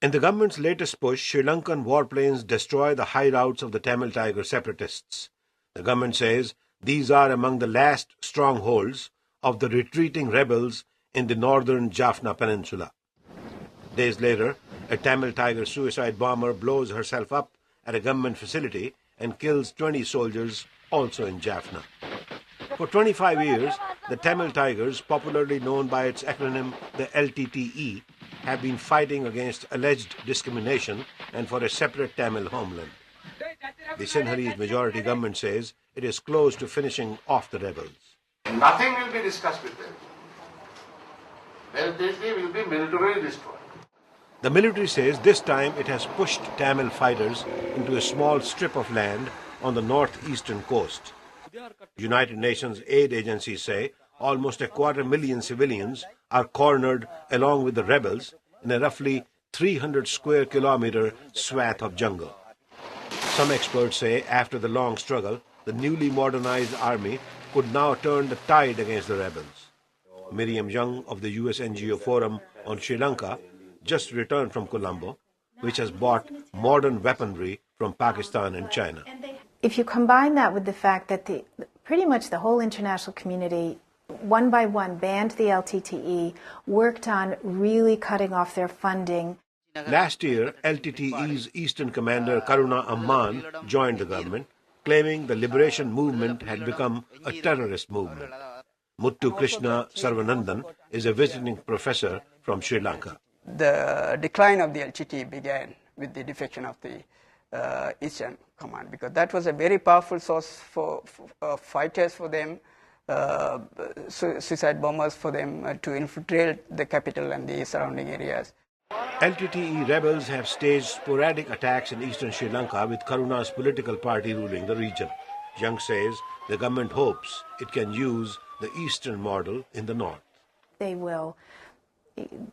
In the government's latest push, Sri Lankan warplanes destroy the hideouts of the Tamil Tiger separatists. The government says these are among the last strongholds of the retreating rebels in the northern Jaffna Peninsula. Days later, a Tamil Tiger suicide bomber blows herself up at a government facility and kills 20 soldiers, also in Jaffna. For 25 years, the Tamil Tigers, popularly known by its acronym the LTTE, have been fighting against alleged discrimination and for a separate Tamil homeland. The Sinhalese majority government says it is close to finishing off the rebels. Nothing will be discussed with them. LTTE will be militarily destroyed. The military says this time it has pushed Tamil fighters into a small strip of land on the northeastern coast. United Nations aid agencies say almost 250,000 civilians are cornered along with the rebels in a roughly 300 square kilometer swath of jungle. Some experts say after the long struggle, the newly modernized army could now turn the tide against the rebels. Miriam Young of the US NGO Forum on Sri Lanka just returned from Colombo, which has bought modern weaponry from Pakistan and China. If you combine that with the fact that pretty much the whole international community, one by one, banned the LTTE, worked on really cutting off their funding. Last year, LTTE's Eastern Commander Karuna Amman joined the government, claiming the liberation movement had become a terrorist movement. Muthu Krishna Sarvanandan is a visiting professor from Sri Lanka. The decline of the LTTE began with the defection of the Eastern Command, because that was a very powerful source for fighters for them, suicide bombers for them to infiltrate the capital and the surrounding areas. LTTE rebels have staged sporadic attacks in eastern Sri Lanka, with Karuna's political party ruling the region. Young says the government hopes it can use the eastern model in the north. They will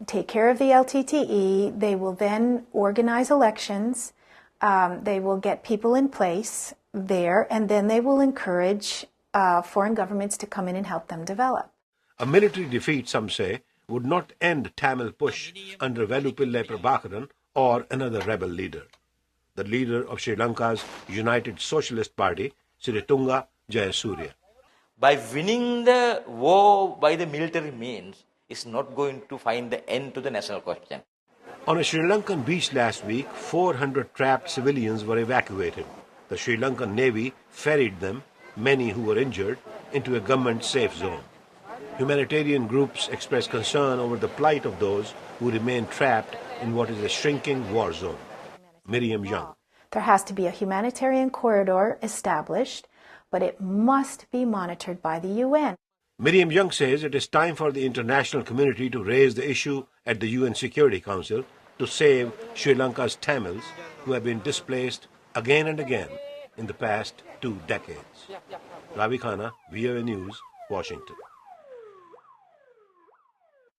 take care of the LTTE, they will then organize elections, they will get people in place there, and then they will encourage foreign governments to come in and help them develop. A military defeat, some say, would not end Tamil push under Velupillai Prabhakaran or another rebel leader. The leader of Sri Lanka's United Socialist Party, Siritunga Jayasuriya. By winning the war by the military means is not going to find the end to the national question. On a Sri Lankan beach last week, 400 trapped civilians were evacuated. The Sri Lankan Navy ferried them, many who were injured, into a government safe zone. Humanitarian groups express concern over the plight of those who remain trapped in what is a shrinking war zone. Miriam Young. There has to be a humanitarian corridor established, but it must be monitored by the UN. Miriam Young says it is time for the international community to raise the issue at the UN Security Council to save Sri Lanka's Tamils who have been displaced again and again in the past 2 decades. Ravi Khanna, VOA News, Washington.